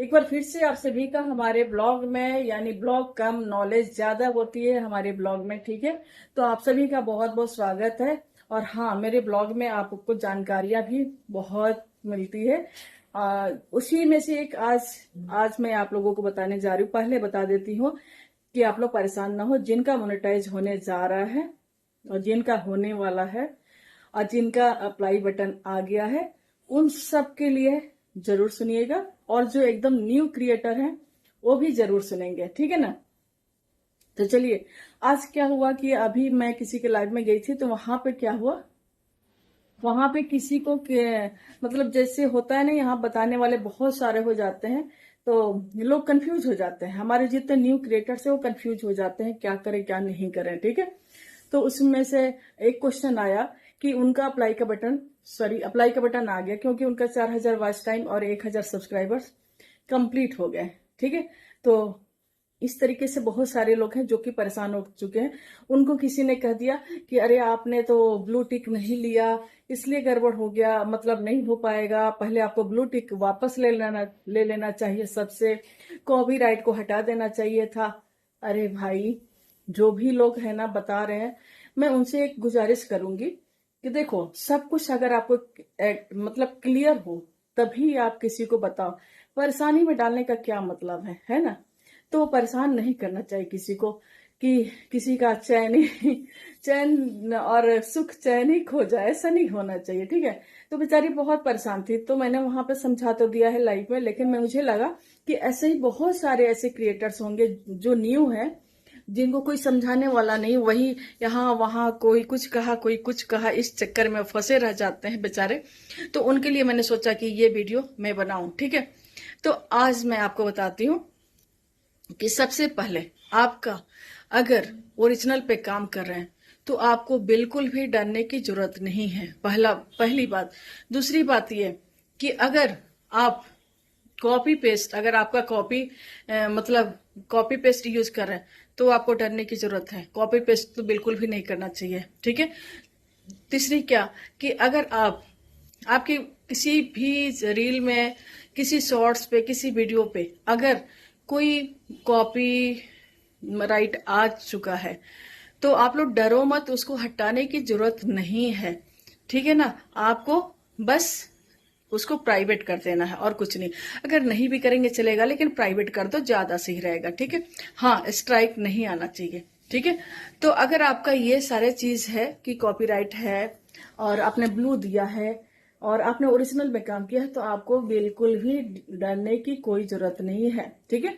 एक बार फिर से आप सभी का हमारे ब्लॉग में, यानी ब्लॉग कम नॉलेज ज्यादा होती है हमारे ब्लॉग में, ठीक है। तो आप सभी का बहुत बहुत स्वागत है। और हाँ, मेरे ब्लॉग में आपको जानकारियां भी बहुत मिलती है। उसी में से एक आज आज मैं आप लोगों को बताने जा रही हूँ। पहले बता देती हूँ कि आप लोग परेशान ना हो। जिनका मोनेटाइज होने जा रहा है और जिनका होने वाला है और जिनका अप्लाई बटन आ गया है, उन सब के लिए जरूर सुनिएगा। और जो एकदम न्यू क्रिएटर हैं वो भी जरूर सुनेंगे, ठीक है ना। तो चलिए, आज क्या हुआ कि अभी मैं किसी के लाइव में गई थी, तो वहां पे क्या हुआ, वहां पे किसी को मतलब जैसे होता है ना, यहाँ बताने वाले बहुत सारे हो जाते हैं, तो लोग कंफ्यूज हो जाते हैं। हमारे जितने न्यू क्रिएटर्स है वो कंफ्यूज हो जाते हैं, क्या करें क्या नहीं करें, ठीक है। तो उसमें से एक क्वेश्चन आया कि उनका अप्लाई का बटन आ गया, क्योंकि उनका 4000 वॉच टाइम और 1000 सब्सक्राइबर्स कंप्लीट हो गए, ठीक है। तो इस तरीके से बहुत सारे लोग हैं जो कि परेशान हो चुके हैं। उनको किसी ने कह दिया कि अरे आपने तो ब्लू टिक नहीं लिया, इसलिए गड़बड़ हो गया, मतलब नहीं हो पाएगा, पहले आपको ब्लू टिक वापस ले लेना चाहिए, सबसे कॉपीराइट को हटा देना चाहिए था। अरे भाई, जो भी लोग हैं ना बता रहे हैं, मैं उनसे एक गुजारिश करूंगी कि देखो, सब कुछ अगर आपको मतलब क्लियर हो तभी आप किसी को बताओ। परेशानी में डालने का क्या मतलब है ना। तो परेशान नहीं करना चाहिए किसी को कि किसी का चैन और सुख चैन ही खो जाए, ऐसा नहीं होना चाहिए, ठीक है। तो बेचारी बहुत परेशान थी, तो मैंने वहां पे समझा तो दिया है लाइव में, लेकिन मुझे लगा कि ऐसे ही बहुत सारे ऐसे क्रिएटर्स होंगे जो न्यू हैं, जिनको कोई समझाने वाला नहीं, वही यहाँ वहां कोई कुछ कहा कोई कुछ कहा, इस चक्कर में फंसे रह जाते हैं बेचारे। तो उनके लिए मैंने सोचा कि ये वीडियो मैं बनाऊं, ठीक है। तो आज मैं आपको बताती हूँ कि सबसे पहले आपका अगर ओरिजिनल पे काम कर रहे हैं तो आपको बिल्कुल भी डरने की जरूरत नहीं है, पहली बात। दूसरी बात ये कि अगर आप कॉपी पेस्ट, अगर आपका मतलब कॉपी पेस्ट यूज कर रहे हैं तो आपको डरने की जरूरत है। कॉपी पेस्ट तो बिल्कुल भी नहीं करना चाहिए, ठीक है। तीसरी क्या कि अगर आपकी किसी भी रील में, किसी शॉर्ट्स पे, किसी वीडियो पे अगर कोई कॉपी राइट आ चुका है तो आप लोग डरो मत, उसको हटाने की जरूरत नहीं है, ठीक है ना। आपको बस उसको प्राइवेट कर देना है और कुछ नहीं। अगर नहीं भी करेंगे चलेगा, लेकिन प्राइवेट कर दो, ज्यादा सही रहेगा, ठीक है। हाँ, स्ट्राइक नहीं आना चाहिए, ठीक है। तो अगर आपका ये सारे चीज है कि कॉपीराइट है और आपने ब्लू दिया है और आपने ओरिजिनल में काम किया है, तो आपको बिल्कुल भी डरने की कोई जरूरत नहीं है, ठीक है।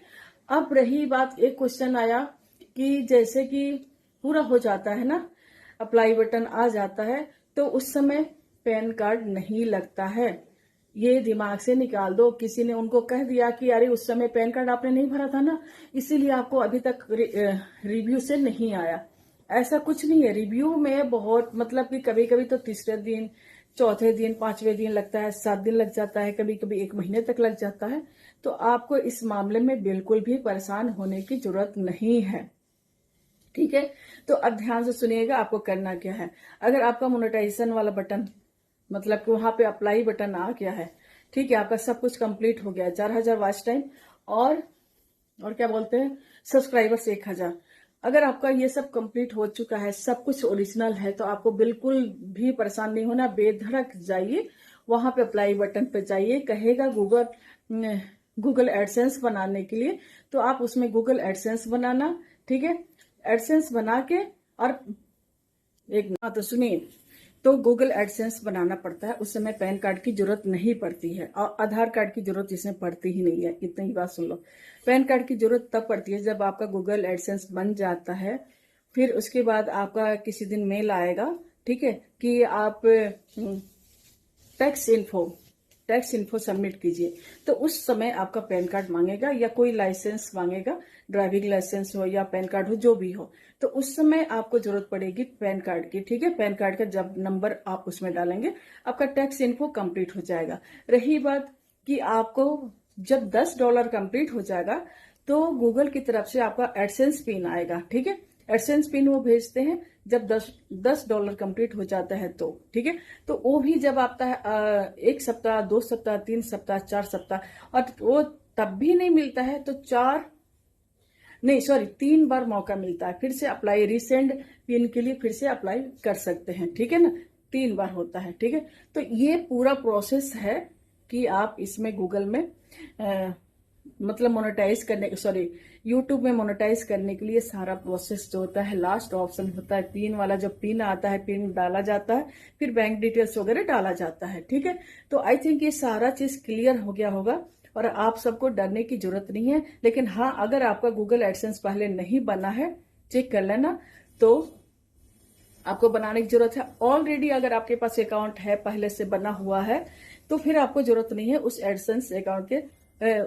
अब रही बात, एक क्वेश्चन आया कि जैसे कि पूरा हो जाता है ना, अप्लाई बटन आ जाता है, तो उस समय पैन कार्ड नहीं लगता है। ये दिमाग से निकाल दो। किसी ने उनको कह दिया कि अरे उस समय पैन कार्ड आपने नहीं भरा था ना, इसीलिए आपको अभी तक रिव्यू से नहीं आया। ऐसा कुछ नहीं है। रिव्यू में बहुत, मतलब कि कभी कभी तो तीसरे दिन, चौथे दिन, पांचवें दिन लगता है, 7 दिन लग जाता है, कभी कभी 1 महीने तक लग जाता है। तो आपको इस मामले में बिल्कुल भी परेशान होने की जरूरत नहीं है, ठीक है। तो अब ध्यान से सुनिएगा आपको करना क्या है। अगर आपका मोनेटाइजेशन वाला बटन, मतलब कि वहां पे अप्लाई बटन आ गया है, ठीक है, आपका सब कुछ कंप्लीट हो गया है, 4000 वॉच टाइम और क्या बोलते हैं, सब्सक्राइबर्स 1000, अगर आपका ये सब कंप्लीट हो चुका है, सब कुछ ओरिजिनल है, तो आपको बिल्कुल भी परेशान नहीं होना। बेधड़क जाइए, वहां पे अप्लाई बटन पे जाइए, कहेगा गूगल एडसेंस बनाने के लिए, तो आप उसमें गूगल एडसेंस बनाना, ठीक है। एडसेंस बना के, और तो सुनिए, तो गूगल एडसेंस बनाना पड़ता है, उस समय पैन कार्ड की जरूरत नहीं पड़ती है और आधार कार्ड की जरूरत इसमें पड़ती ही नहीं है। इतनी ही बात सुन लो। पैन कार्ड की जरूरत तब पड़ती है जब आपका गूगल एडसेंस बन जाता है। फिर उसके बाद आपका किसी दिन मेल आएगा, ठीक है, कि आप टैक्स इन्फो सबमिट कीजिए। तो उस समय आपका पैन कार्ड मांगेगा या कोई लाइसेंस मांगेगा, ड्राइविंग लाइसेंस हो या पैन कार्ड हो, जो भी हो। तो उस समय आपको जरूरत पड़ेगी पैन कार्ड की, ठीक है। पैन कार्ड का जब नंबर आप उसमें डालेंगे, आपका टैक्स इन्फो कंप्लीट हो जाएगा। रही बात कि आपको जब $10 कंप्लीट हो जाएगा तो गूगल की तरफ से आपका एडसेंस पिन आएगा, ठीक है। एडसेंस पिन वो भेजते हैं जब $10 कंप्लीट हो जाता है, तो ठीक है। तो वो भी जब आता है 1 सप्ताह, 2 सप्ताह, 3 सप्ताह, 4 सप्ताह, और वो तब भी नहीं मिलता है तो 3 बार मौका मिलता है, फिर से अप्लाई, रिसेंड पिन के लिए फिर से अप्लाई कर सकते हैं, ठीक है ना। 3 बार होता है, ठीक है। तो ये पूरा प्रोसेस है कि आप इसमें गूगल में मतलब मोनेटाइज करने, यूट्यूब में मोनेटाइज करने के लिए सारा प्रोसेस जो होता है, लास्ट ऑप्शन होता है पिन वाला, जो पिन आता है पिन डाला जाता है, फिर बैंक डिटेल्स वगैरह डाला जाता है, ठीक है। तो आई थिंक ये सारा चीज क्लियर हो गया होगा और आप सबको डरने की जरूरत नहीं है। लेकिन हाँ, अगर आपका गूगल एडसेंस पहले नहीं बना है, चेक कर लेना, तो आपको बनाने की जरूरत है। ऑलरेडी अगर आपके पास अकाउंट है, पहले से बना हुआ है, तो फिर आपको जरूरत नहीं है उस एडसेंस अकाउंट के,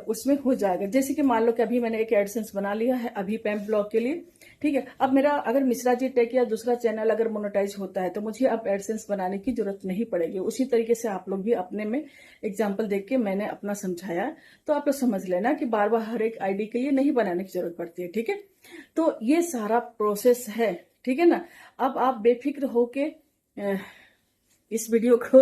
उसमें हो जाएगा। जैसे कि मान लो कि अभी मैंने एक एडसेंस बना लिया है अभी पैम्प ब्लॉग के लिए, ठीक है। अब मेरा अगर मिश्रा जी टेक या दूसरा चैनल अगर मोनेटाइज होता है तो मुझे अब एडसेंस बनाने की जरूरत नहीं पड़ेगी। उसी तरीके से आप लोग भी अपने में एग्जाम्पल देख के मैंने अपना समझाया, तो आप लोग समझ लेना कि बार बार हर एक आईडी के लिए नहीं बनाने की जरूरत पड़ती है, ठीक है। तो ये सारा प्रोसेस है, ठीक है ना। अब आप बेफिक्र होके इस वीडियो को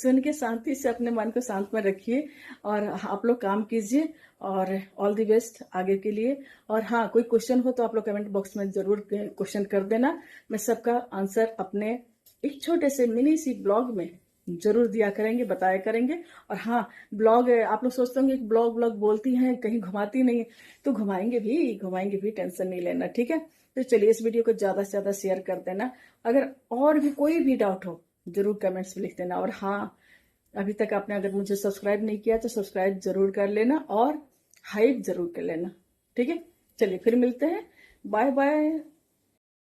सुन के शांति से अपने मन को शांत में रखिए और आप लोग काम कीजिए, और ऑल द बेस्ट आगे के लिए। और हाँ, कोई क्वेश्चन हो तो आप लोग कमेंट बॉक्स में जरूर क्वेश्चन कर देना, मैं सबका आंसर अपने एक छोटे से मिनी सी ब्लॉग में जरूर दिया करेंगे, बताया करेंगे। और हाँ, ब्लॉग आप लोग सोचते होंगे ब्लॉग ब्लॉग बोलती हैं, कहीं घुमाती नहीं, तो घुमाएंगे भी, टेंशन नहीं लेना, ठीक है। तो चलिए इस वीडियो को ज्यादा से ज्यादा शेयर कर देना। अगर और भी कोई भी डाउट हो जरूर कमेंट्स में लिख देना। और हाँ, अभी तक आपने अगर मुझे सब्सक्राइब नहीं किया तो सब्सक्राइब जरूर कर लेना और हाइप जरूर कर लेना, ठीक है। चलिए फिर मिलते हैं, बाय बाय।